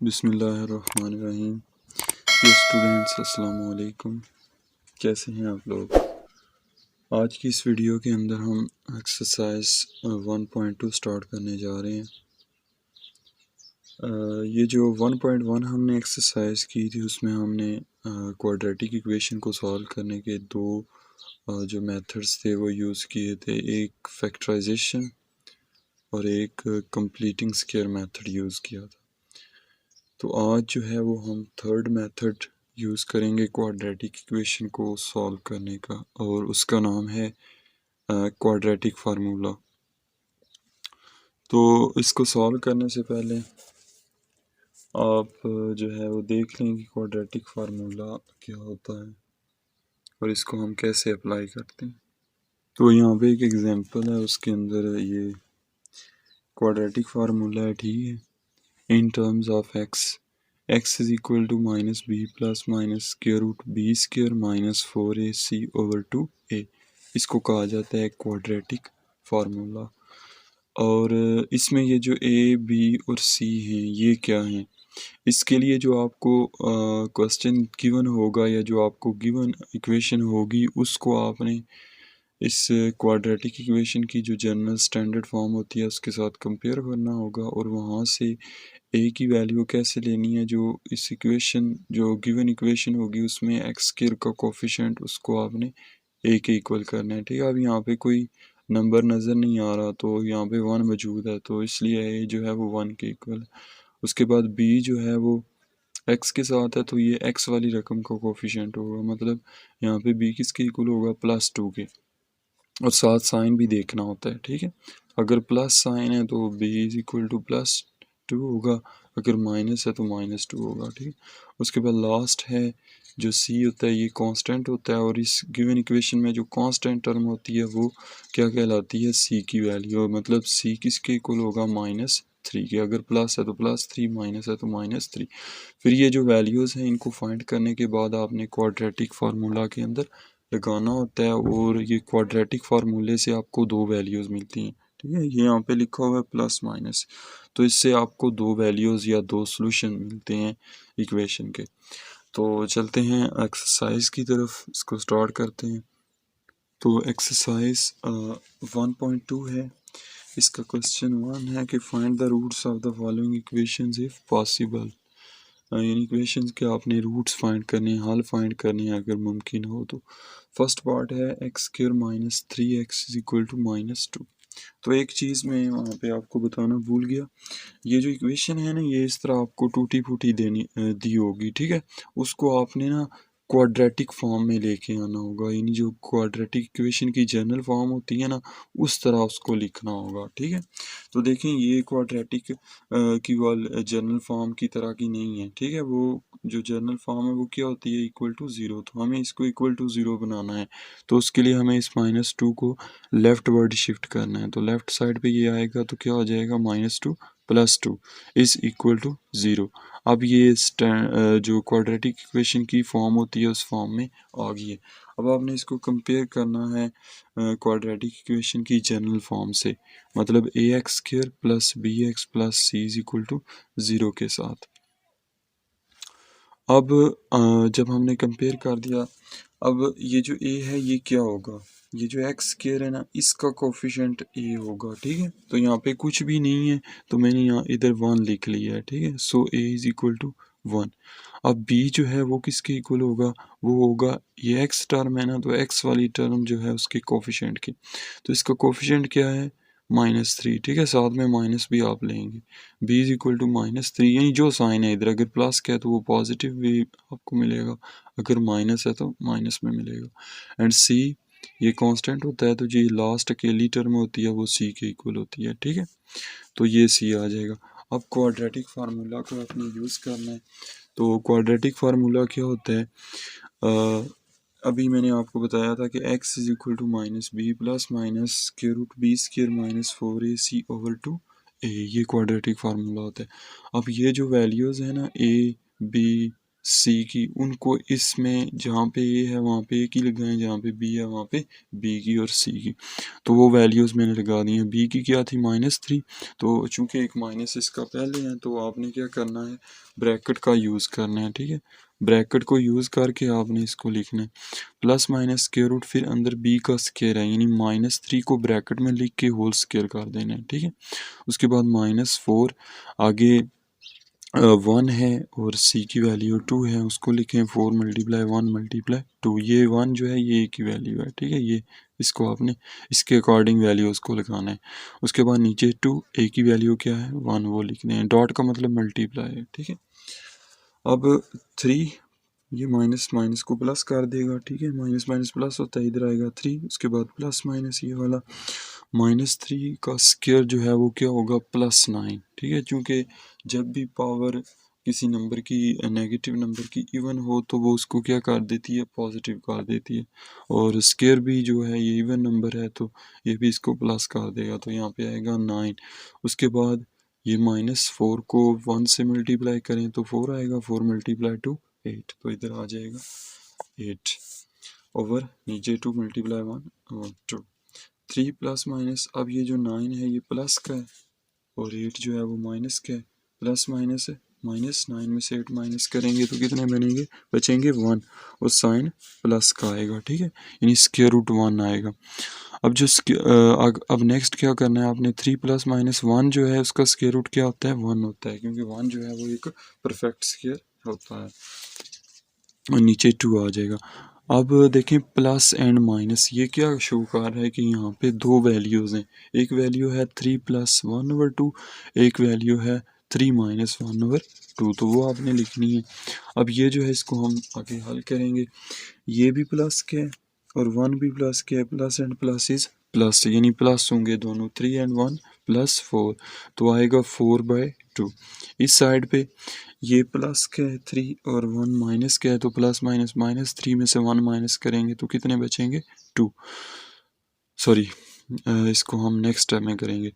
बिस्मिल्लाहिर्रहमानिर्रहीम। ये स्टूडेंट्स अस्सलाम वालेकुम, कैसे हैं आप लोग। आज की इस वीडियो के अंदर हम एक्सरसाइज 1.2 स्टार्ट करने जा रहे हैं। ये जो 1.1 हमने एक्सरसाइज की थी उसमें हमने क्वाड्रेटिक इक्वेशन को सॉल्व करने के दो जो मेथड्स थे वो यूज़ किए थे, एक फैक्टराइजेशन और एक कंप्लीटिंग स्क्वायर मेथड यूज़ किया था। तो आज जो है वो हम थर्ड मेथड यूज़ करेंगे क्वाड्रेटिक इक्वेशन को सॉल्व करने का, और उसका नाम है क्वाड्रेटिक फार्मूला। तो इसको सॉल्व करने से पहले आप जो है वो देख लें कि क्वाड्रेटिक फार्मूला क्या होता है और इसको हम कैसे अप्लाई करते हैं। तो यहाँ पे एक एग्जांपल है, उसके अंदर ये क्वाड्रेटिक फार्मूला है, ठीक है। In terms of x is equal to minus b plus minus square root b square minus 4ac over 2a, इसको कहा जाता है क्वाड्रेटिक फार्मूला। और इसमें ये जो a, b और c हैं ये क्या हैं, इसके लिए जो आपको क्वेश्चन गिवन होगा या जो आपको गिवन इक्वेशन होगी उसको आपने इस क्वाड्रेटिक इक्वेशन की जो जनरल स्टैंडर्ड फॉर्म होती है उसके साथ कंपेयर करना होगा, और वहाँ से ए की वैल्यू कैसे लेनी है, जो इस इक्वेशन जो गिवन इक्वेशन होगी उसमें एक्स स्क्वायर का कोफिशिएंट उसको आपने ए के इक्वल करना है, ठीक है। अब यहाँ पे कोई नंबर नज़र नहीं आ रहा तो यहाँ पे वन मौजूद है, तो इसलिए ए जो है वो वन के इक्वल है। उसके बाद बी जो है वो एक्स के साथ है, तो ये एक्स वाली रकम का कोफिशिएंट होगा, मतलब यहाँ पे बी किसके इक्वल होगा, +2 के। और साथ साइन भी देखना होता है, ठीक है। अगर प्लस साइन है तो b इज इक्वल टू +2 होगा, अगर माइनस है तो -2 होगा, ठीक है। उसके बाद लास्ट है जो c होता है, ये कांस्टेंट होता है, और इस गिवन इक्वेशन में जो कांस्टेंट टर्म होती है वो क्या कहलाती है, c की वैल्यू, मतलब c किसके इक्वल होगा, -3 के। अगर प्लस है तो +3, माइनस है तो -3। फिर ये जो वैल्यूज़ हैं इनको फाइंड करने के बाद आपने क्वाड्रेटिक फार्मूला के अंदर लगाना होता है, और ये क्वाड्रेटिक फार्मूले से आपको दो वैल्यूज़ मिलती हैं, ठीक है। ये यहाँ पे लिखा हुआ है प्लस माइनस, तो इससे आपको दो वैल्यूज़ या दो सॉल्यूशन मिलते हैं इक्वेशन के। तो चलते हैं एक्सरसाइज की तरफ, इसको स्टार्ट करते हैं। तो एक्सरसाइज 1.2 है, इसका क्वेश्चन 1 है कि find the roots of the following equations if possible. इन इक्वेशंस के आपने रूट्स फाइंड करने हैं, हल फाइंड करने हैं अगर मुमकिन हो तो। फर्स्ट पार्ट है x square -3x is equal to -2। तो एक चीज़ मैं वहाँ पे आपको बताना भूल गया, ये जो इक्वेशन है ना ये इस तरह आपको टूटी फूटी दी होगी, ठीक है। उसको आपने ना क्वाड्रेटिक फॉर्म में लेके आना होगा, यानी जो क्वाड्रेटिक इक्वेशन की जनरल फॉर्म होती है ना उस तरह उसको लिखना होगा, ठीक है। तो देखें ये क्वाड्रेटिक की जनरल फॉर्म की तरह की नहीं है, ठीक है। वो जो जनरल फॉर्म है वो क्या होती है, इक्वल टू ज़ीरो। तो हमें इसको इक्वल टू ज़ीरो बनाना है, तो उसके लिए हमें इस -2 को लेफ़्ट वर्ड शिफ्ट करना है। तो लेफ़्ट साइड पे ये आएगा तो क्या हो जाएगा, -2 + 2 इज़ इक्वल टू ज़ीरो। अब ये जो क्वाड्रेटिक इक्वेशन की फॉर्म होती है उस फॉर्म में आ गई है। अब आपने इसको कंपेयर करना है क्वाड्रेटिक इक्वेशन की जनरल फॉर्म से, मतलब ax² + bx + c is equal to 0 के साथ। अब जब हमने कंपेयर कर दिया, अब ये जो a है ये क्या होगा, ये जो x² है ना इसका कोफिशिएंट a होगा, ठीक है। तो यहाँ पे कुछ भी नहीं है तो मैंने यहाँ इधर 1 लिख लिया है, ठीक है। सो a इज इक्वल टू 1। अब b जो है वो किसके इक्वल होगा, वो होगा ये x टर्म है ना, तो x वाली टर्म जो है उसके कोफिशिएंट की, तो इसका कोफिशिएंट क्या है, -3, ठीक है। साथ में माइनस भी आप लेंगे, b इज इक्वल टू -3, यानी जो साइन है इधर अगर प्लस का है तो वो पॉजिटिव भी आपको मिलेगा, अगर माइनस है तो माइनस में मिलेगा। एंड c ये कांस्टेंट होता है, तो जो लास्ट अकेली टर्म होती है वो c के इक्वल होती है, ठीक है। तो ये c आ जाएगा। अब क्वाड्रेटिक फार्मूला को आपने यूज़ करना है। तो क्वाड्रेटिक फार्मूला क्या होता है, अभी मैंने आपको बताया था कि x is equal to -b + -√b² -4ac/2a, ये क्वाड्रेटिक फार्मूला होता है। अब ये जो वैल्यूज़ है ना a, b, सी की, उनको इसमें जहाँ पे ए है वहाँ पे ए की लगाएं, जहाँ पे बी है वहाँ पे बी की और सी की। तो वो वैल्यूज़ मैंने लगा दी हैं। बी की क्या थी -3, तो चूँकि एक माइनस इसका पहले है तो आपने क्या करना है, ब्रैकेट का यूज़ करना है। ठीक है, ब्रैकेट को यूज़ करके आपने इसको लिखना है प्लस माइनस स्क्वायर रूट, फिर अंदर बी का स्क्वायर है यानी -3 को ब्रैकेट में लिख के होल स्क्वायर कर देना है। ठीक है, उसके बाद -4, आगे 1 है और सी की वैल्यू 2 है, उसको लिखें 4 × 1 × 2। ये 1 जो है ये ए की वैल्यू है। ठीक है, ये इसको आपने इसके अकॉर्डिंग वैल्यू उसको लगाना है। उसके बाद नीचे 2, ए की वैल्यू क्या है 1, वो लिखने हैं। डॉट का मतलब मल्टीप्लाई है। ठीक है, अब 3 ये माइनस माइनस को प्लस कर देगा। ठीक है, माइनस माइनस प्लस होता है, इधर आएगा 3, उसके बाद प्लस माइनस ये वाला -3 का स्क्वायर जो है वो क्या होगा +9। ठीक है, क्योंकि जब भी पावर किसी नंबर की नेगेटिव नंबर की इवन हो तो वो उसको क्या कर देती है, पॉजिटिव कर देती है। और स्क्वायर भी जो है ये इवन नंबर है तो ये भी इसको प्लस कर देगा, तो यहाँ पे आएगा 9। उसके बाद ये -4 को 1 से मल्टीप्लाई करें तो 4 आएगा, 4 × 2 8, तो इधर आ जाएगा 8 ओवर नीचे 2 × 1 2। 3 प्लस माइनस, अब ये जो 9 है ये प्लस का है और 8 जो है वो माइनस का है, प्लस माइनस है, -9 में से 8 माइनस करेंगे तो कितने बनेंगे, बचेंगे 1 और साइन प्लस का आएगा। ठीक है, यानी स्क्वायर रूट 1 आएगा। अब जो अब नेक्स्ट क्या करना है आपने, 3 + -1 जो है उसका स्क्वायर रूट क्या होता है 1 होता है, क्योंकि 1 जो है वो एक परफेक्ट स्क्वायर होता है। और नीचे 2 आ जाएगा। अब देखें प्लस एंड माइनस, ये क्या शो कर रहा है कि यहाँ पे दो वैल्यूज़ हैं, एक वैल्यू है 3 + 1/2, एक वैल्यू है 3 - 1/2, तो वो आपने लिखनी है। अब ये जो है इसको हम आगे हल करेंगे, ये भी प्लस के है और 1 भी प्लस के है, plus and plus is plus, यानी प्लस होंगे दोनों, 3 एंड 1 +4, तो आएगा 4/2। इस साइड पे ये प्लस का है 3 और 1 माइनस का है, तो प्लस माइनस -3 में से 1 माइनस करेंगे तो कितने बचेंगे 2। सॉरी, इसको हम नेक्स्ट स्टेप में करेंगे।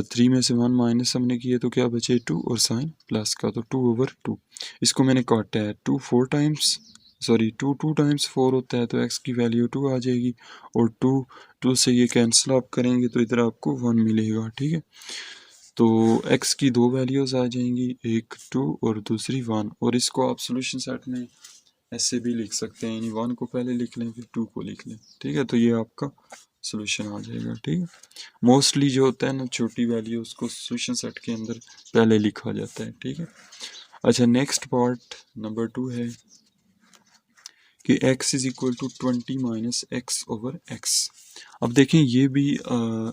3 में से 1 माइनस हमने किए तो क्या बचे 2 और साइन प्लस का, तो 2/2। इसको मैंने काटा है 2 4 टाइम्स, सॉरी 2 2 टाइम्स 4 होता है, तो x की वैल्यू 2 आ जाएगी और 2 से ये कैंसिल आप करेंगे तो इधर आपको 1 मिलेगा। ठीक है, तो x की दो वैल्यूज़ आ जाएंगी, एक 2 और दूसरी 1, और इसको आप सोल्यूशन सेट में ऐसे भी लिख सकते हैं, यानी 1 को पहले लिख लें फिर 2 को लिख लें। ठीक है, तो ये आपका सोल्यूशन आ जाएगा। ठीक है, मोस्टली जो होता है ना छोटी वैल्यू उसको सोल्यूशन सेट के अंदर पहले लिखा जाता है। ठीक है, अच्छा नेक्स्ट पार्ट नंबर 2 है कि x = 20 - x/x। अब देखें ये भी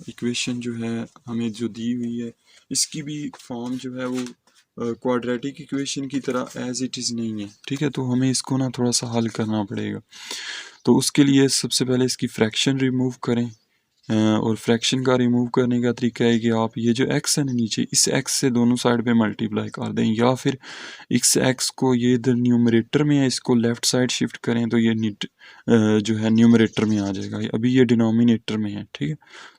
इक्वेशन जो है हमें जो दी हुई है इसकी भी फॉर्म जो है वो क्वाड्रेटिक इक्वेशन की तरह एज इट इज़ नहीं है। ठीक है, तो हमें इसको ना थोड़ा सा हल करना पड़ेगा। तो उसके लिए सबसे पहले इसकी फ्रैक्शन रिमूव करें, और फ्रैक्शन का रिमूव करने का तरीका है कि आप ये जो x है ना नीचे, इस x से दोनों साइड पे मल्टीप्लाई कर दें, या फिर इस x को ये इधर न्यूमरेटर में है इसको लेफ़्ट साइड शिफ्ट करें तो ये जो है न्यूमरेटर में आ जाएगा, अभी ये डिनोमिनेटर में है। ठीक है,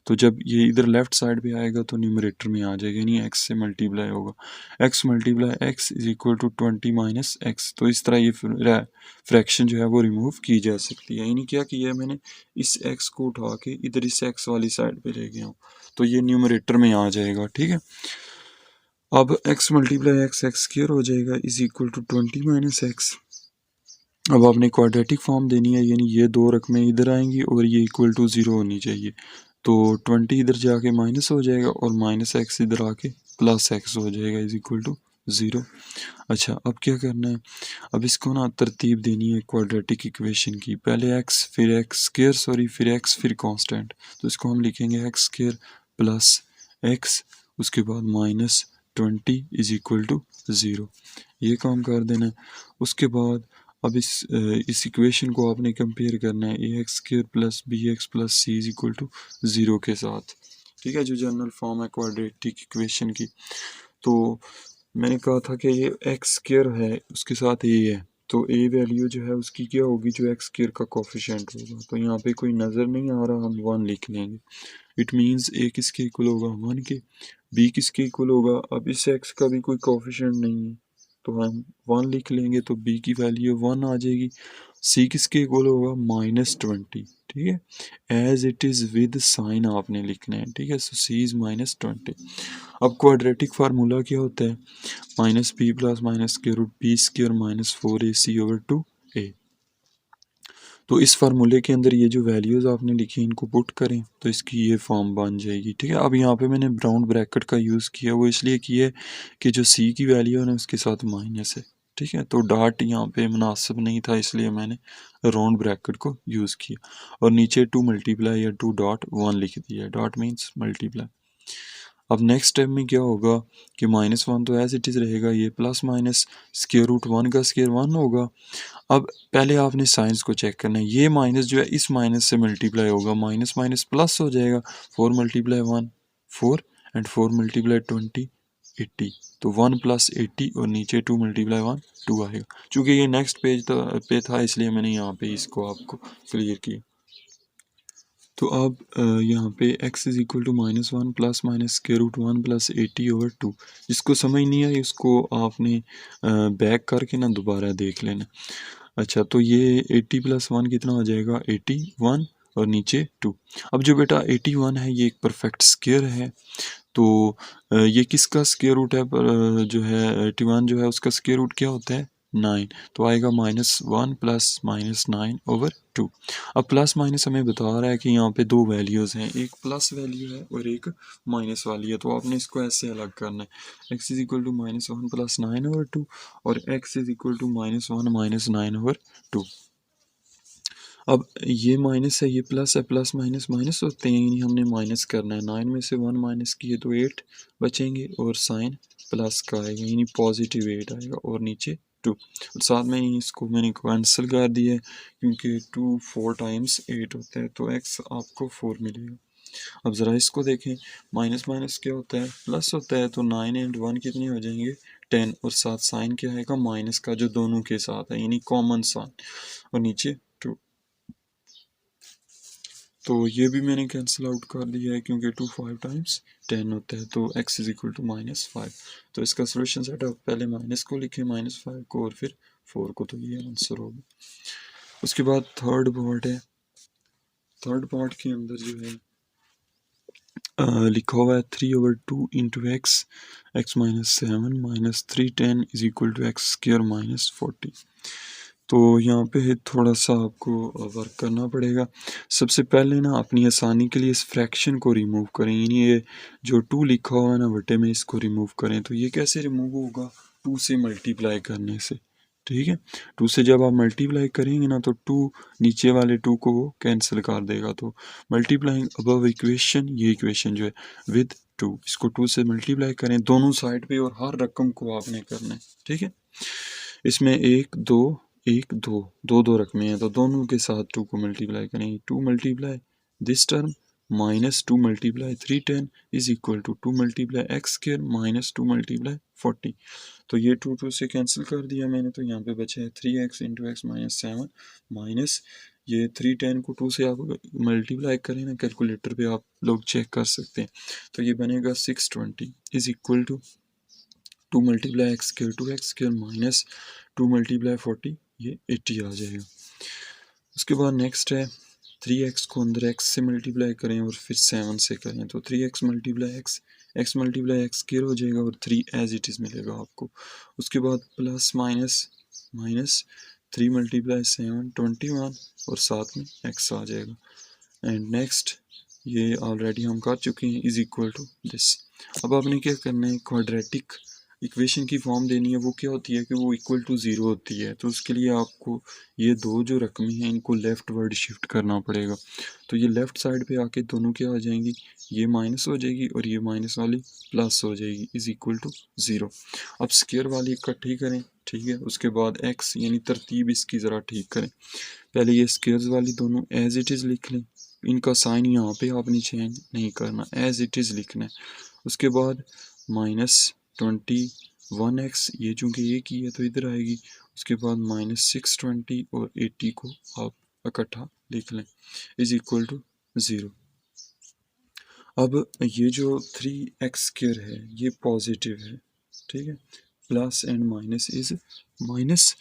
तो जब ये इधर लेफ़्ट साइड पे आएगा तो न्यूमरेटर में आ जाएगा, यानी x से मल्टीप्लाई होगा, x × x = 20 - x। तो इस तरह ये फ्रैक्शन जो है वो रिमूव की जा सकती है, यानी क्या किया है मैंने, इस x को उठा के इधर इस x वाली साइड पे ले गया हूँ तो ये न्यूमरेटर में आ जाएगा। ठीक है, अब x × x² हो जाएगा = 20 - x। अब आपने क्वाड्रेटिक फॉर्म देनी है, यानी ये दो रकमें इधर आएंगी और ये = 0 होनी चाहिए, तो 20 इधर जाके माइनस हो जाएगा और -x इधर आके +x हो जाएगा = 0। अच्छा, अब क्या करना है, अब इसको ना तरतीब देनी है क्वाड्रेटिक इक्वेशन की, पहले x फिर x² सॉरी फिर x फिर कांस्टेंट, तो इसको हम लिखेंगे x² + x, उसके बाद -20 = 0, ये काम कर देना है। उसके बाद अब इस इक्वेशन को आपने कंपेयर करना है ax² + bx + c = 0 के साथ। ठीक है, जो जनरल फॉर्म है क्वाड्रेटिक इक्वेशन की। तो मैंने कहा था कि ये x² है उसके साथ a है, तो a वैल्यू जो है उसकी क्या होगी, जो x² का कोफिशिएंट होगा, तो यहाँ पे कोई नज़र नहीं आ रहा, हम 1 लिख लेंगे। इट मीन्स a किसके इक्वल होगा 1 के, b किसके इक्वल होगा, अब इस x का भी कोई कोफिशिएंट नहीं है तो हम 1 लिख लेंगे तो b की वैल्यू 1 आ जाएगी। c किसके इक्वल होगा -20, ठीक है, as it is with sign आपने लिखना है, ठीक है। So c is -20। अब क्वाड्रेटिक फार्मूला क्या होता है, -b plus minus square root b square minus 4ac/2a। तो इस फार्मूले के अंदर ये जो वैल्यूज़ आपने लिखी इनको पुट करें तो इसकी ये फॉर्म बन जाएगी, ठीक है। अब यहाँ पे मैंने राउंड ब्रैकेट का यूज़ किया, वो इसलिए किया है कि जो c की वैल्यू है ना उसके साथ माइनस है, ठीक है। तो डॉट यहाँ पे मुनासिब नहीं था इसलिए मैंने राउंड ब्रैकेट को यूज़ किया और नीचे 2 मल्टीप्लाई या 2 डॉट 1 लिख दिया। Dot means multiply. अब नेक्स्ट स्टेप में क्या होगा कि -1 तो एज इट इज़ रहेगा, ये प्लस माइनस स्क्वायर रूट 1 का स्क्वायर 1 होगा। अब पहले आपने साइंस को चेक करना है, ये माइनस जो है इस माइनस से मल्टीप्लाई होगा, माइनस माइनस प्लस हो जाएगा, 4 मल्टीप्लाई 1 4 एंड 4 मल्टीप्लाई 20 80, तो 1 प्लस 80 और नीचे 2 मल्टीप्लाई 1 2 आएगा। चूँकि ये नेक्स्ट पेज पे था इसलिए मैंने यहाँ पे इसको आपको क्लियर किया। तो अब यहाँ पे x is equal to -1 plus minus square root 1 plus 80/2। जिसको समझ नहीं आई उसको आपने बैक करके ना दोबारा देख लेना। अच्छा, तो ये 80 प्लस 1 कितना हो जाएगा 81 और नीचे 2। अब जो बेटा 81 है ये एक परफेक्ट स्क्वायर है, तो ये किसका स्क्वायर रूट है, जो है 81 जो है उसका स्क्वायर रूट क्या होता है 9, तो आएगा -1 प्लस -9/2। अब प्लस माइनस हमें बता रहा है कि यहाँ पे दो वैल्यूज़ हैं, एक प्लस वैल्यू है और एक माइनस वाली है, तो आपने इसको ऐसे अलग करना है, x is equal to -1 plus 9/2 और x is equal to -1 minus 9/2। अब ये माइनस है ये प्लस है, प्लस माइनस माइनस होते हैं, यानी हमने माइनस करना है। 9 में से 1 माइनस किए तो 8 बचेंगे और साइन प्लस का आएगा, यानी पॉजिटिव 8 आएगा और नीचे 2। और साथ में इसको मैंने कैंसिल कर दिया है क्योंकि 2 4 टाइम्स 8 होता है, तो x आपको 4 मिलेगा। अब ज़रा इसको देखें, माइनस माइनस क्या होता है प्लस होता है, तो 9 एंड 1 कितने हो जाएंगे 10 और साथ साइन क्या आएगा माइनस का जो दोनों के साथ है, यानी कॉमन साइन और नीचे 2। तो ये भी मैंने कैंसिल आउट कर दिया है क्योंकि 2 5 टाइम्स 10 होता है, तो x इज इक्वल टू -5। तो इसका सोल्यूशन सेट आप पहले माइनस को लिखें, -5 को और फिर 4 को, तो ये आंसर होगा। उसके बाद थर्ड पार्ट है, थर्ड पार्ट के अंदर जो है लिखा हुआ है 3/2 into x minus 7 minus 310 is equal to x square minus 40। तो यहाँ पे थोड़ा सा आपको वर्क करना पड़ेगा। सबसे पहले ना अपनी आसानी के लिए इस फ्रैक्शन को रिमूव करें, यानी ये जो 2 लिखा हुआ है ना बटे में, इसको रिमूव करें। तो ये कैसे रिमूव होगा, 2 से मल्टीप्लाई करने से, ठीक है। 2 से जब आप मल्टीप्लाई करेंगे ना तो 2 नीचे वाले 2 को वो कैंसिल कर देगा, तो मल्टीप्लाइंग अबव इक्वेशन, ये इक्वेशन जो है विद 2, इसको 2 से मल्टीप्लाई करें दोनों साइड पे और हर रकम को आपने करना है, ठीक है। इसमें 1 2 1 2 दो दो रकमें हैं, तो दोनों के साथ 2 को मल्टीप्लाई करेंगे, 2 multiply this term minus 2 multiply 310 is equal to 2 multiply x square minus 2 multiply 40। तो ये 2 2 से कैंसिल कर दिया मैंने, तो यहाँ पे बचा है 3x into x minus 7 minus ये 310 को 2 से आप मल्टीप्लाई करें ना कैलकुलेटर पे आप लोग चेक कर सकते हैं, तो ये बनेगा 620 is equal to 2 multiply x square 2x square minus 2 multiply 40, ये 80 आ जाएगा। उसके बाद नेक्स्ट है 3x को अंदर x से मल्टीप्लाई करें और फिर 7 से करें, तो 3x multiply x multiply x square हो जाएगा और 3 एज इट इज़ मिलेगा आपको। उसके बाद प्लस माइनस माइनस 3 मल्टीप्लाई 7 21 और साथ में x आ जाएगा। एंड नेक्स्ट ये ऑलरेडी हम कर चुके हैं, इज इक्वल टू दिस। अब आपने क्या करना है, क्वाड्रेटिक इक्वेशन की फॉर्म देनी है, वो क्या होती है कि वो इक्वल टू ज़ीरो होती है, तो उसके लिए आपको ये दो जो रकमें हैं इनको लेफ़्ट वर्ड शिफ्ट करना पड़ेगा। तो ये लेफ़्ट साइड पे आके दोनों क्या हो जाएंगी, ये माइनस हो जाएगी और ये माइनस वाली प्लस हो जाएगी, इज़ इक्वल टू ज़ीरो। अब स्क्वायर वाली इकट्ठी करें, ठीक है। उसके बाद x यानी तरतीब इसकी ज़रा ठीक करें। पहले ये स्क्वायर्स वाली दोनों एज इट इज़ लिख लें, इनका साइन यहाँ पे आपने चेंज नहीं करना, एज इट इज़ लिखना है। उसके बाद -21x, ये चूँकि एक ही है तो इधर आएगी। उसके बाद -620 और 80 को आप इकट्ठा लिख लें, इज इक्वल टू 0। अब ये जो 3x स्क्वायर है ये पॉजिटिव है, ठीक है। Plus and minus is minus,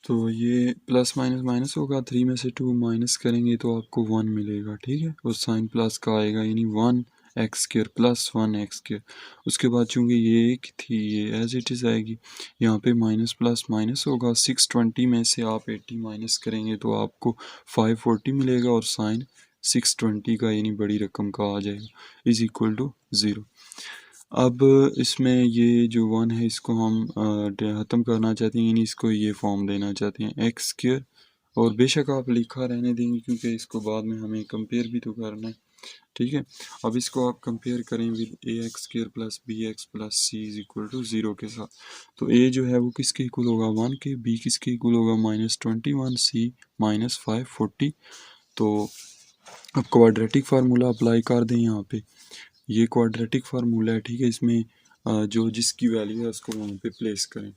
तो ये प्लस माइनस माइनस होगा, 3 में से 2 माइनस करेंगे तो आपको 1 मिलेगा, ठीक है, और साइन प्लस का आएगा, यानी 1 x² प्लस 1 x²। उसके बाद चूंकि ये एक थी, ये एज इट इज़ आएगी, यहाँ पे माइनस प्लस माइनस होगा, 620 में से आप 80 माइनस करेंगे तो आपको 540 मिलेगा, और साइन 620 का यानी बड़ी रकम का आ जाएगा, इज इक्वल टू 0। अब इसमें ये जो 1 है इसको हम ख़त्म करना चाहते हैं, यानी इसको ये फॉर्म देना चाहते हैं x², और बेशक आप लिखा रहने देंगे क्योंकि इसको बाद में हमें कंपेयर भी तो करना है, ठीक है। अब इसको आप कंपेयर करें with ax² plus bx plus c is equal to 0 के साथ, तो a जो है वो किसके इक्वल होगा 1 के, b किसके इक्वल होगा -21, c -540। तो अब क्वाड्रेटिक फार्मूला अप्लाई कर दें यहाँ पे, ये क्वाड्रेटिक फार्मूला है, ठीक है, इसमें जो जिसकी वैल्यू है उसको वहाँ पे प्लेस करें।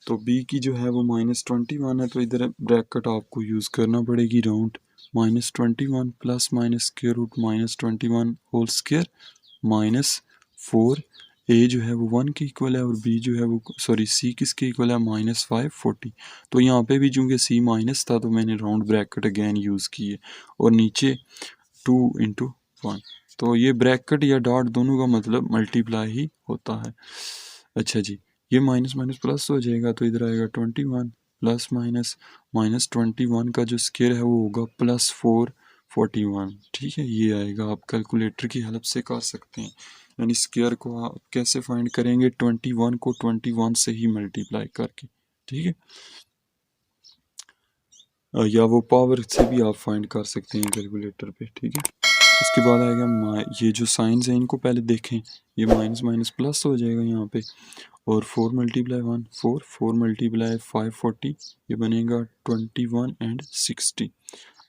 तो b की जो है वो -21 है, तो इधर ब्रैकेट आपको यूज़ करना पड़ेगी, round -21 plus minus square root -21 whole square -4, a जो है वो 1 के इक्वल है, और b जो है वो सॉरी c किसके इक्वल है -540। तो यहाँ पे भी चूँकि c माइनस था तो मैंने राउंड ब्रैकेट अगेन यूज़ की है, और नीचे 2 × 1, तो ये ब्रैकेट या डॉट दोनों का मतलब मल्टीप्लाई ही होता है। अच्छा जी, ये माइनस माइनस प्लस हो जाएगा, तो इधर आएगा 21 प्लस माइनस -21 का जो स्क्वायर है वो होगा +441, ठीक है, ये आएगा। आप कैलकुलेटर की हेल्प से कर सकते हैं, यानी स्क्वायर को आप कैसे फाइंड करेंगे, 21 को 21 से ही मल्टीप्लाई करके, ठीक है, या वो पावर से भी आप फाइंड कर सकते हैं कैलकुलेटर पे, ठीक है। उसके बाद आएगा ये जो साइंस हैं इनको पहले देखें, ये माइनस माइनस प्लस हो जाएगा यहाँ पे, और 4 × 1 4, 4 × 540, ये बनेगा 21 एंड 60।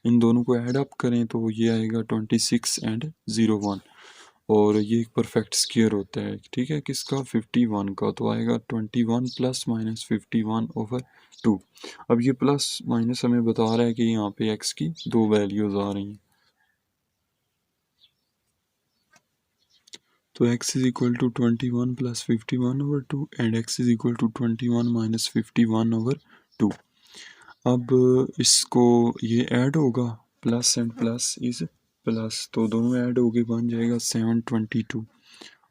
इन दोनों को ऐड अप करें तो ये आएगा 26 एंड 01, और ये एक परफेक्ट स्क्वायर होता है, ठीक है, किसका 51 का, तो आएगा 21 प्लस माइनस 51/2। अब ये प्लस माइनस हमें बता रहा है कि यहाँ पे x की दो वैल्यूज आ रही हैं, तो x is equal to 21 plus 51/2 and x is equal to 21 minus 51/2। अब इसको ये ऐड होगा, plus and plus is plus, तो दोनों ऐड होके बन जाएगा 722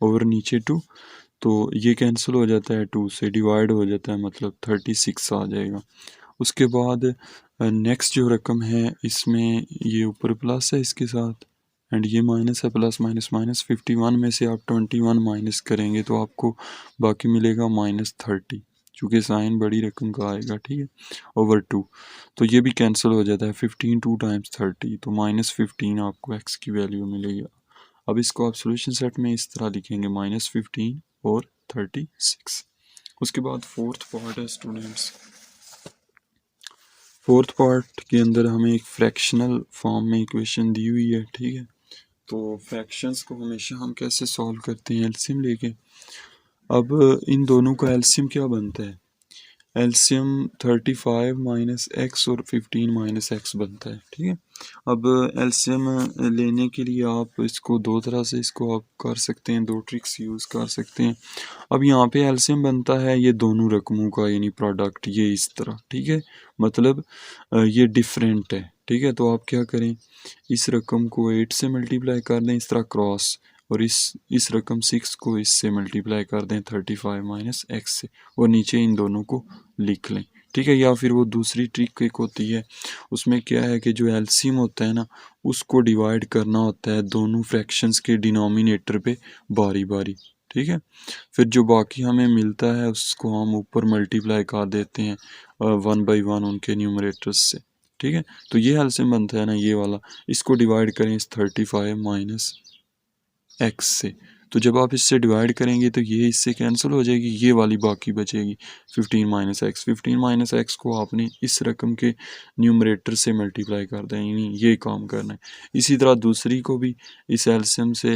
ओवर नीचे 2, तो ये कैंसिल हो जाता है, 2 से डिवाइड हो जाता है, मतलब 36 आ जाएगा। उसके बाद नेक्स्ट जो रकम है इसमें ये ऊपर प्लस है इसके साथ, एंड ये माइनस है, प्लस माइनस माइनस, 51 में से आप 21 माइनस करेंगे तो आपको बाकी मिलेगा -30, चूँकि साइन बड़ी रकम का आएगा, ठीक है, ओवर 2, तो ये भी कैंसिल हो जाता है, 15 2 टाइम्स 30, तो -15 आपको x की वैल्यू मिलेगी। अब इसको आप सोल्यूशन सेट में इस तरह लिखेंगे, -15 और 36। उसके बाद फोर्थ पार्ट है स्टूडेंट्स, फोर्थ पार्ट के अंदर हमें एक फ्रैक्शनल फॉर्म में इक्वेशन दी हुई है, ठीक है, तो फ्रैक्शंस को हमेशा हम कैसे सॉल्व करते हैं, एलसीएम लेके। अब इन दोनों का एलसीएम क्या बनता है, एलसीएम 35 माइनस एक्स और 15 माइनस एक्स बनता है, ठीक है। अब एलसीएम लेने के लिए आप इसको दो तरह से इसको आप कर सकते हैं, दो ट्रिक्स यूज़ कर सकते हैं। अब यहाँ पे एलसीएम बनता है ये दोनों रकमों का, यानी प्रोडक्ट ये इस तरह, ठीक है, मतलब ये डिफरेंट है, ठीक है, तो आप क्या करें, इस रकम को 8 से मल्टीप्लाई कर दें इस तरह क्रॉस, और इस रकम 6 को इससे मल्टीप्लाई कर दें 35 माइनस एक्स से, और नीचे इन दोनों को लिख लें, ठीक है। या फिर वो दूसरी ट्रिक एक होती है, उसमें क्या है कि जो एलसीएम होता है ना उसको डिवाइड करना होता है दोनों फ्रैक्शंस के डिनोमिनेटर पे बारी बारी, ठीक है, फिर जो बाकी हमें मिलता है उसको हम ऊपर मल्टीप्लाई कर देते हैं 1 बाई 1 उनके न्यूमरेटर्स से, ठीक है। तो ये एलसीएम बनता है ना ये वाला, इसको डिवाइड करें इस 35 माइनस एक्स से, तो जब आप इससे डिवाइड करेंगे तो ये इससे कैंसिल हो जाएगी, ये वाली बाकी बचेगी 15 माइनस एक्स। 15 माइनस एक्स को आपने इस रकम के न्यूमरेटर से मल्टीप्लाई कर दें, यानी ये काम करना है। इसी तरह दूसरी को भी इस एलसीएम से,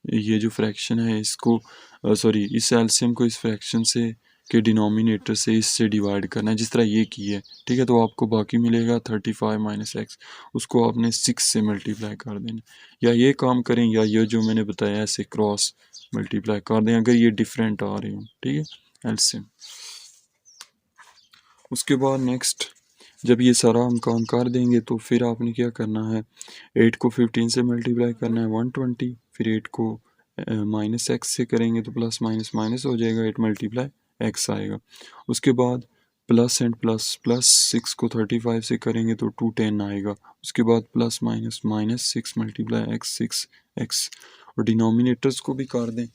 ये जो फ्रैक्शन है इसको सॉरी इस एलसीएम को इस फ्रैक्शन से के डिनोमिनेटर से इससे डिवाइड करना है, जिस तरह ये की है, ठीक है, तो आपको बाकी मिलेगा 35 माइनस एक्स, उसको आपने 6 से मल्टीप्लाई कर देना, या ये काम करें या ये जो मैंने बताया ऐसे क्रॉस मल्टीप्लाई कर दें अगर ये डिफरेंट आ रहे हो, ठीक है, एलसीएम। उसके बाद नेक्स्ट जब ये सारा हम काम कर देंगे तो फिर आपने क्या करना है, 8 को 15 से मल्टीप्लाई करना है 120, फिर 8 को माइनस एक्स से करेंगे तो प्लस माइनस माइनस हो जाएगा, 8 मल्टीप्लाई एक्स आएगा। उसके बाद प्लस एंड प्लस, प्लस 6 को 35 से करेंगे तो 210 आएगा। उसके बाद plus minus minus 6 multiply x 6 x, और डिनोमिनेटर्स को भी कर दें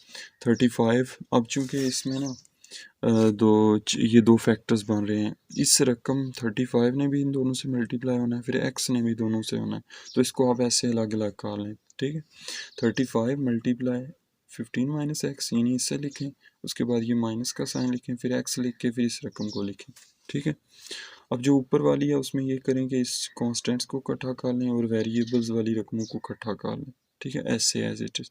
35। अब चूँकि इसमें ना ये दो फैक्टर्स बन रहे हैं, इस रकम 35 ने भी इन दोनों से मल्टीप्लाई होना है, फिर एक्स ने भी दोनों से होना है, तो इसको आप ऐसे अलग अलग कर लें, ठीक है। 35 मल्टीप्लाई 15 माइनस एक्स, यानी इससे लिखें, उसके बाद ये माइनस का साइन लिखें, फिर एक्स लिख के फिर इस रकम को लिखें, ठीक है। अब जो ऊपर वाली है उसमें ये करें कि इस कॉन्स्टेंट्स को इकट्ठा कर लें और वेरिएबल्स वाली रकमों को इकट्ठा कर लें, ठीक है, ऐसे एज इट इज़।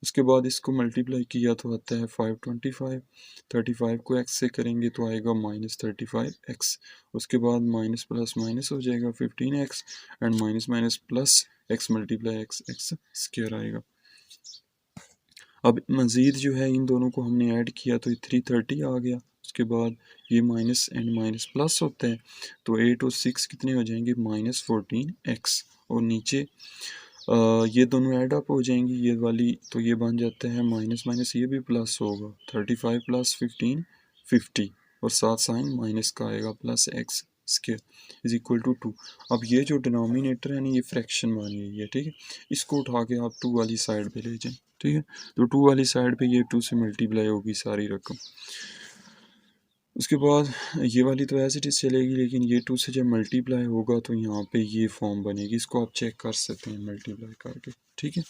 उसके बाद इसको मल्टीप्लाई किया तो आता है 525, 35 को एक्स से करेंगे तो आएगा माइनस 35 एक्स। उसके बाद माइनस प्लस माइनस हो जाएगा 15 x, and minus minus plus x multiply x x square आएगा। अब मज़ीद जो है इन दोनों को हमने ऐड किया तो ये 330 आ गया। उसके बाद ये माइनस एंड माइनस प्लस होता है, तो 8 और 6 कितने हो जाएंगे, माइनस 14x, और नीचे ये दोनों ऐड अप हो जाएंगी ये वाली, तो ये बन जाता है माइनस माइनस ये भी प्लस होगा, 35 प्लस 15 50, और साथ साइन माइनस का आएगा, plus x square is equal to 2। अब ये जो डिनोमिनेटर है ना ये फ्रैक्शन बन गई है, ठीक है, इसको उठा के आप 2 वाली साइड पे ले जाएं, ठीक है, तो 2 वाली साइड पे ये 2 से मल्टीप्लाई होगी सारी रकम। उसके बाद ये वाली तो एज इट इज़ चलेगी, लेकिन ये 2 से जब मल्टीप्लाई होगा तो यहाँ पे ये फॉर्म बनेगी, इसको आप चेक कर सकते हैं मल्टीप्लाई करके, ठीक है।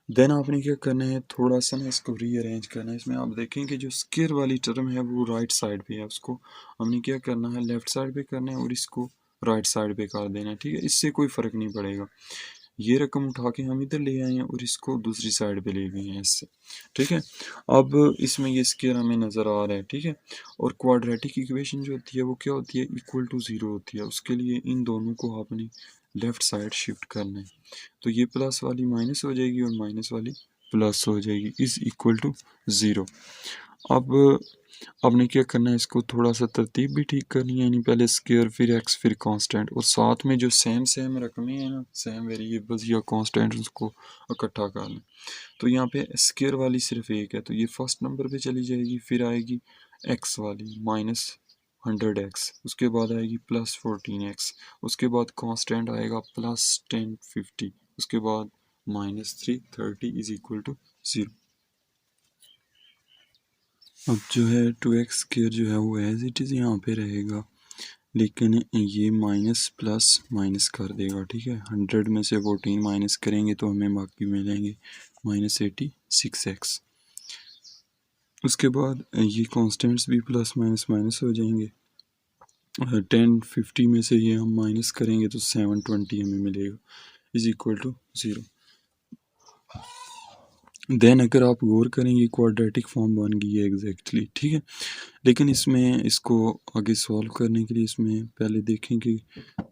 देन आपने क्या करना है, थोड़ा सा ना इसको रीअरेंज करना है। इसमें आप देखें कि जो स्क्वायर वाली टर्म है वो राइट साइड पे है, उसको हमने क्या करना है, लेफ्ट साइड पे करना है और इसको राइट साइड पे कर देना है, ठीक है, इससे कोई फ़र्क नहीं पड़ेगा। ये रकम उठा के हम इधर ले आए हैं और इसको दूसरी साइड पे ले गए हैं इससे, ठीक है। अब इसमें ये स्क्वायर हमें नज़र आ रहा है, ठीक है, और क्वाड्रेटिक इक्वेशन जो होती है वो क्या होती है, इक्वल टू ज़ीरो होती है। उसके लिए इन दोनों को आपने लेफ़्ट साइड शिफ्ट करना है, तो ये प्लस वाली माइनस हो जाएगी और माइनस वाली प्लस हो जाएगी, इज़ इक्वल टू ज़ीरो। अब आपने क्या करना है, इसको थोड़ा सा तरतीब भी ठीक करनी है, यानी पहले स्क्वायर फिर एक्स फिर कांस्टेंट, और साथ में जो सेम सेम रकमें हैं ना, सेम वेरिएबल्स या कांस्टेंट, उसको इकट्ठा कर लें। तो यहाँ पे स्क्वायर वाली सिर्फ एक है, तो ये फर्स्ट नंबर पे चली जाएगी, फिर आएगी एक्स वाली माइनस 100x, उसके बाद आएगी प्लस 14x, उसके बाद कांस्टेंट आएगा प्लस 1050, उसके बाद माइनस 330 इज इक्वल टू 0। अब जो है 2x स्क्वायर जो है वो एज इट इज़ यहाँ पे रहेगा, लेकिन ये माइनस प्लस माइनस कर देगा, ठीक है। 100 में से 14 माइनस करेंगे तो हमें बाकी मिलेंगे माइनस 86x। उसके बाद ये कांस्टेंट्स भी प्लस माइनस माइनस हो जाएंगे, 1050 में से ये हम माइनस करेंगे तो 720 हमें मिलेगा, इज इक्वल टू 0। देन अगर आप गौर करेंगे क्वाड्रेटिक फॉर्म बन गई है एग्जैक्टली, ठीक है, लेकिन इसमें इसको आगे सॉल्व करने के लिए इसमें पहले देखें कि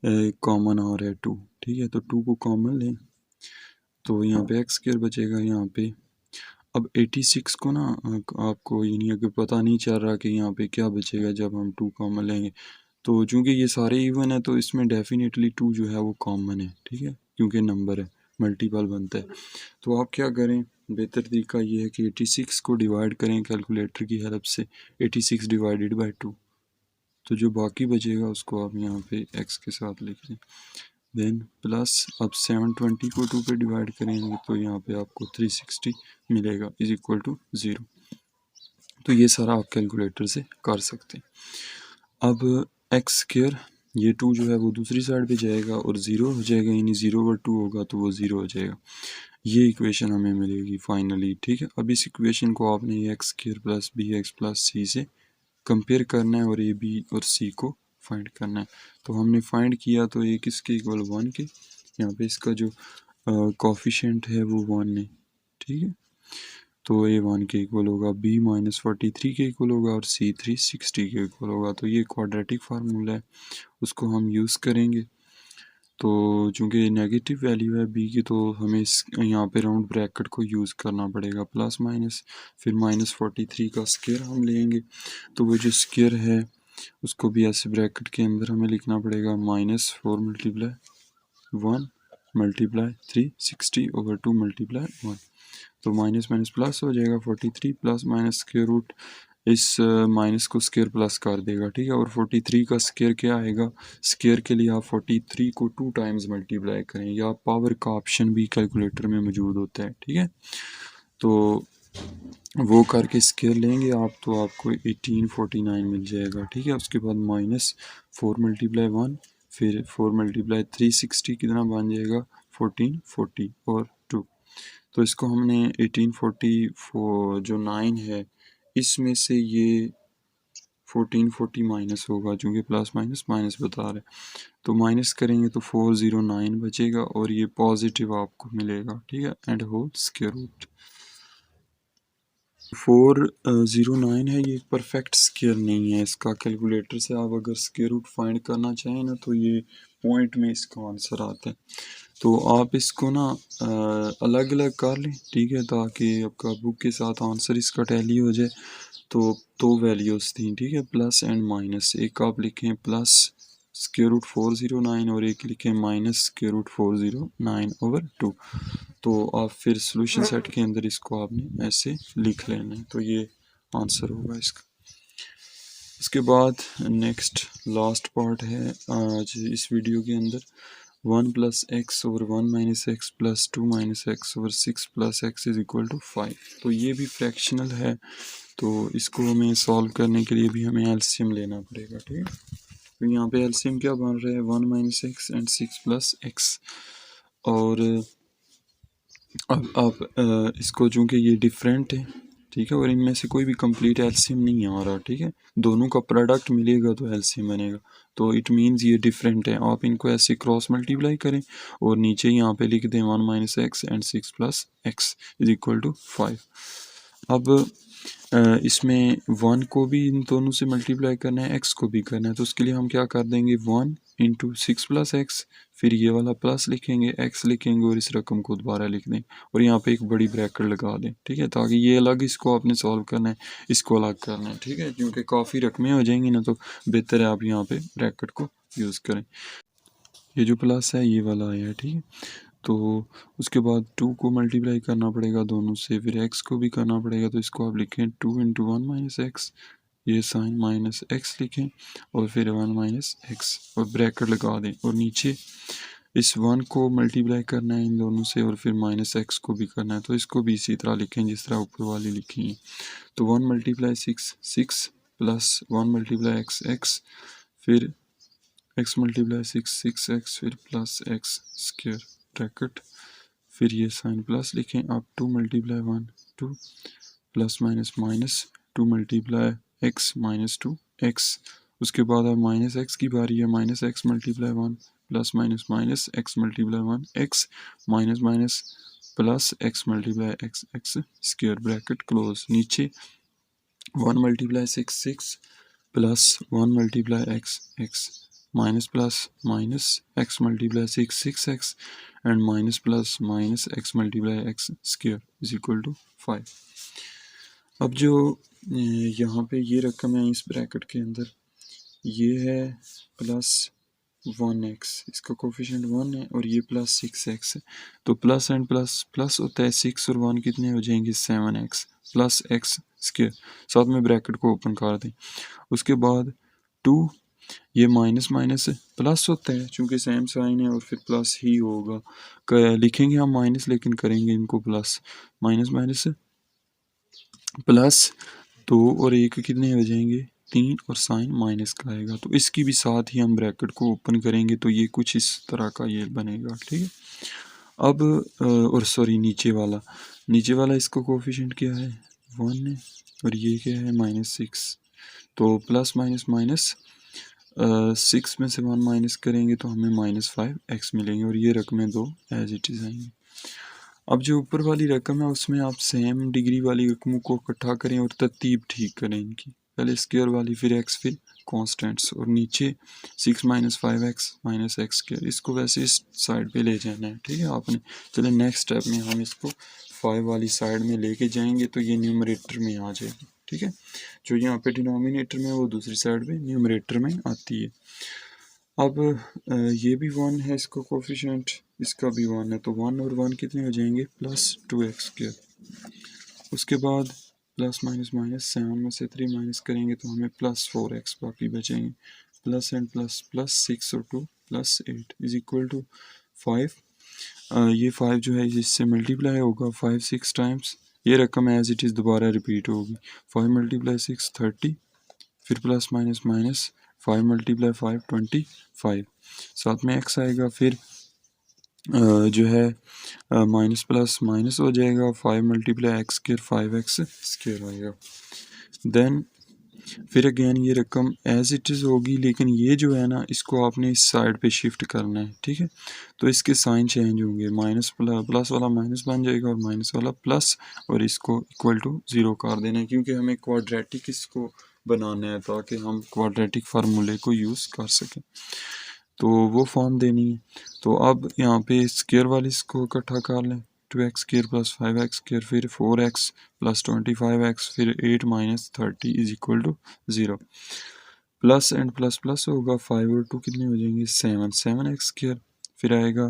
कॉमन आ रहा है 2, ठीक है, तो 2 को कॉमन लें तो यहाँ पे एक्स स्क्वायर बचेगा यहाँ पे। अब 86 को ना आपको यानी अगर पता नहीं चल रहा कि यहाँ पे क्या बचेगा जब हम 2 कॉमन लेंगे, तो चूँकि ये सारे इवन है तो इसमें डेफिनेटली 2 जो है वो कॉमन है, ठीक है, क्योंकि नंबर है, मल्टीपल बनता है। तो आप क्या करें, बेहतर तरीका ये है कि 86 को डिवाइड करें कैलकुलेटर की हेल्प से, 86 डिवाइडेड बाई 2, तो जो बाकी बचेगा उसको आप यहाँ पे x के साथ लिख दें। देन प्लस अब 720 को 2 पे डिवाइड करेंगे तो यहाँ पे आपको 360 मिलेगा, इज इक्वल टू 0। तो ये सारा आप कैलकुलेटर से कर सकते हैं। अब एक्स स्क्वायर ये 2 जो है वो दूसरी साइड पे जाएगा और 0 हो जाएगा, यानी 0 ओवर 2 होगा तो वो 0 हो जाएगा। ये इक्वेशन हमें मिलेगी फाइनली, ठीक है। अब इस इक्वेशन को आपने x square plus b x plus c से कंपेयर करना है और ए बी और सी को फाइंड करना है। तो हमने फाइंड किया तो ए किसके इक्वल 1 के, यहाँ पे इसका जो कोफिशिएंट है वो 1 है, ठीक है, तो ए 1 के इक्वल होगा, बी -43 के इक्वल होगा और सी 360 के इक्वल होगा। तो ये क्वाड्रेटिक फार्मूला है, उसको हम यूज़ करेंगे। तो चूँकि नेगेटिव वैल्यू है b की, तो हमें इस यहाँ पे राउंड ब्रैकेट को यूज़ करना पड़ेगा, प्लस माइनस फिर -43 का स्क्वायर हम लेंगे। तो वो जो स्क्वायर है उसको भी ऐसे ब्रैकेट के अंदर हमें लिखना पड़ेगा, -4 × 1 × 360/2 × 1। तो माइनस माइनस प्लस हो जाएगा, 43 प्लस माइनस स्क्वायर रूट इस माइनस को स्क्वायर प्लस कर देगा, ठीक है। और 43 का स्क्वायर क्या आएगा, स्क्वायर के लिए आप 43 को 2 टाइम्स मल्टीप्लाई करें, या पावर का ऑप्शन भी कैलकुलेटर में मौजूद होता है, ठीक है। तो वो करके स्क्वायर लेंगे आप, तो आपको 1849 मिल जाएगा, ठीक है। उसके बाद -4 × 1 फिर 4 × 360 कितना बन जाएगा, 1440 और 2। तो इसको हमने 1844 जो 9 है इसमें से ये 1440 माइनस होगा, चूँकि प्लस माइनस माइनस बता रहे, तो माइनस करेंगे तो 409 बचेगा और ये पॉजिटिव आपको मिलेगा, ठीक है। एंड होल स्क्वायर रूट 409 है, ये परफेक्ट स्क्वायर नहीं है। इसका कैलकुलेटर से आप अगर स्क्वायर रूट फाइंड करना चाहें ना, तो ये पॉइंट में इसका आंसर आता है। तो आप इसको ना अलग अलग कर लें, ठीक है, ताकि आपका बुक के साथ आंसर इसका टैली हो जाए। तो दो वैल्यूज़ थी, ठीक है, प्लस एंड माइनस। एक आप लिखें प्लस स्क्वायर रूट 409 और एक लिखें माइनस स्क्वायर रूट 409/2। तो आप फिर सोल्यूशन सेट के अंदर इसको आपने ऐसे लिख लेना है, तो ये आंसर होगा इसका। इसके बाद नेक्स्ट लास्ट पार्ट है आज इस वीडियो के अंदर, 1 + x/1 - x + 2 - x/6 + x = 5। तो ये भी फ्रैक्शनल है, तो इसको हमें सॉल्व करने के लिए भी हमें एलसीएम लेना पड़ेगा, ठीक है। तो यहाँ पे एलसीएम क्या बन रहा है, 1 - x एंड 6 + x। और अब आप इसको चूँकि ये डिफरेंट है, ठीक है, और इनमें से कोई भी कंप्लीट एलसीएम नहीं आ रहा, ठीक है, दोनों का प्रोडक्ट मिलेगा तो एलसीएम बनेगा। तो इट मीन्स ये डिफरेंट है, आप इनको ऐसे क्रॉस मल्टीप्लाई करें और नीचे यहाँ पे लिख दें 1 - x एंड 6 + x = 5। अब इसमें 1 को भी इन दोनों से मल्टीप्लाई करना है, x को भी करना है, तो उसके लिए हम क्या कर देंगे, 1 × 6 + x, फिर ये वाला प्लस लिखेंगे, x लिखेंगे और इस रकम को दोबारा लिख दें और यहाँ पे एक बड़ी ब्रैकेट लगा दें, ठीक है, ताकि ये अलग इसको आपने सॉल्व करना है, इसको अलग करना है, ठीक है, क्योंकि काफ़ी रकमें हो जाएंगी ना, तो बेहतर है आप यहाँ पे ब्रैकेट को यूज़ करें। ये जो प्लस है ये वाला आया, ठीक है। तो उसके बाद 2 को मल्टीप्लाई करना पड़ेगा दोनों से, फिर x को भी करना पड़ेगा, तो इसको आप लिखें 2 × 1 - x, ये साइन माइनस x लिखें और फिर 1 - x और ब्रैकेट लगा दें, और नीचे इस 1 को मल्टीप्लाई करना है इन दोनों से और फिर -x को भी करना है, तो इसको भी इसी तरह लिखें जिस तरह ऊपर वाली लिखी है। तो 1 × 6 6 प्लस 1 × x x, फिर x × 6 6x, फिर प्लस x स्क्वायर ब्रैकेट, फिर ये साइन प्लस लिखें, आप 2 × 1 2 plus minus minus 2 × x -2x। उसके बाद अब -x की बारी है, -x × 1 plus minus minus x × 1 x minus minus plus x × x x square bracket close. नीचे 1 × 6 6 plus 1 × x x minus plus minus x × 6 6x and minus plus minus x × x square = 5। अब जो यहाँ पे ये रकम है इस ब्रैकेट के अंदर, ये है +1x, इसका कोफिशिएंट 1 है और ये +6x है, तो प्लस एंड प्लस प्लस होता है, 6 और 1 कितने हो जाएंगे, 7x प्लस x स्क्वायर, साथ में ब्रैकेट को ओपन कर दें। उसके बाद 2, ये माइनस माइनस प्लस होता है, चूँकि सेम साइन है और फिर प्लस ही होगा, लिखेंगे हम माइनस लेकिन करेंगे इनको प्लस, माइनस माइनस प्लस 2 और 1 कितने हो जाएंगे, 3 और साइन माइनस का आएगा, तो इसकी भी साथ ही हम ब्रैकेट को ओपन करेंगे, तो ये कुछ इस तरह का ये बनेगा, ठीक है। अब और सॉरी नीचे वाला इसका कोफिशिएंट क्या है, 1 है और ये क्या है, -6, तो प्लस माइनस माइनस 6 में से 1 माइनस करेंगे तो हमें -5x मिलेंगे और ये रकमें दो एज इट इज़ आएंगी। अब जो ऊपर वाली रकम है उसमें आप सेम डिग्री वाली रकमों को इकट्ठा करें और तरतीब ठीक करें इनकी, पहले स्क्वायर वाली फिर x फिर कॉन्स्टेंट्स, और नीचे 6 minus 5x minus x square, इसको वैसे इस साइड पे ले जाना है, ठीक है आपने। चलो नेक्स्ट स्टेप में हम इसको 5 वाली साइड में लेके जाएंगे तो ये न्यूमरेटर में आ जाएगी, ठीक है। जो यहाँ पे डिनोमिनेटर में वो दूसरी साइड में न्यूमरेटर में आती है। अब ये भी 1 है, इसका कोफिशिएंट, इसका भी 1 है, तो 1 और 1 कितने हो जाएंगे, प्लस 2x स्क्वायर। उसके बाद प्लस माइनस माइनस, 7 में से 3 माइनस करेंगे तो हमें प्लस 4x बाकी बचेंगे, प्लस एंड प्लस प्लस 6 और 2 प्लस 8 इज इक्वल टू 5। ये 5 जो है इससे मल्टीप्लाई होगा 5 6 टाइम्स, ये रकम एज इट इज़ दोबारा रिपीट होगी। 5 मल्टीप्लाई 6 30, फिर प्लस माइनस माइनस 5 मल्टीप्लाई 5 25, साथ में x आएगा, फिर जो है माइनस प्लस माइनस हो जाएगा, 5 multiply x square 5x square आएगा। देन फिर अगेन ये रकम एज इट इज़ होगी, लेकिन ये जो है ना इसको आपने इस साइड पे शिफ्ट करना है, ठीक है। तो इसके साइन चेंज होंगे, माइनस प्लस वाला माइनस बन जाएगा और माइनस वाला प्लस, और इसको इक्वल टू 0 कर देना है, क्योंकि हमें क्वाड्रेटिक इसको बनाना है ताकि हम क्वाड्रेटिक फार्मूले को यूज़ कर सकें, तो वो फॉर्म देनी है। तो अब यहाँ पे स्क्वायर वाले इसको इकट्ठा कर लें, 2x square plus 5x square, फिर 4x प्लस 25x, फिर 8 minus 30 is equal to 0। Plus and plus plus होगा, 5 और 2 कितने हो जाएंगे, 7x स्क्वायर, फिर आएगा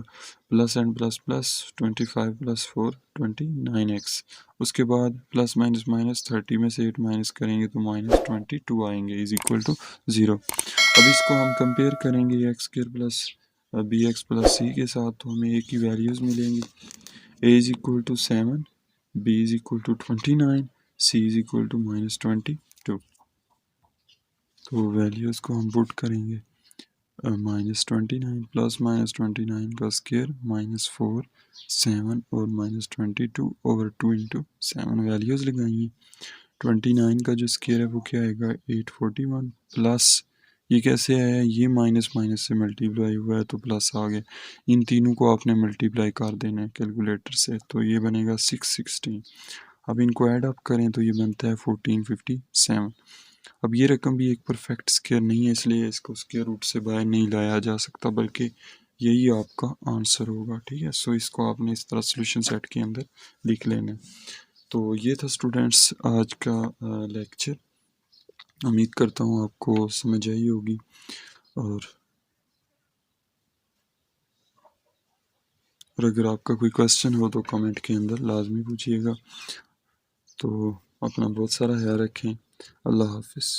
plus and plus plus 25 plus 4 29x। उसके बाद प्लस माइनस माइनस 30 में से 8 माइनस करेंगे तो माइनस 22 आएंगे इज इक्वल टू 0। अब इसको हम कंपेयर करेंगे x square plus b x plus c के साथ, तो हमें एक ही वैल्यूज़ मिलेंगी, a is equal to 7, b is equal to 29, c is equal to minus 22। तो वैल्यूज़ को हम पुट करेंगे, माइनस 29 प्लस माइनस 29 का स्क्वायर माइनस 4 7 और माइनस 22 ओवर 2 इंटू 7, वैल्यूज़ लगाइए। 29 का जो स्क्वायर है वो क्या आएगा, 841, प्लस ये कैसे आया, ये माइनस माइनस से मल्टीप्लाई हुआ है तो प्लस आ गया। इन तीनों को आपने मल्टीप्लाई कर देना है कैलकुलेटर से, तो ये बनेगा 616। अब इनको ऐड अप करें तो ये बनता है 1457। अब ये रकम भी एक परफेक्ट स्क्वायर नहीं है, इसलिए इसको स्क्वायर रूट से बाहर नहीं लाया जा सकता, बल्कि यही आपका आंसर होगा, ठीक है। सो इसको आपने इस तरह सोल्यूशन सेट के अंदर लिख लेना है। तो ये था स्टूडेंट्स आज का लेक्चर, उम्मीद करता हूँ आपको समझ आई होगी, और अगर आपका कोई क्वेश्चन हो तो कमेंट के अंदर लाजमी पूछिएगा। तो अपना बहुत सारा ख्याल रखें, अल्लाह हाफिज़।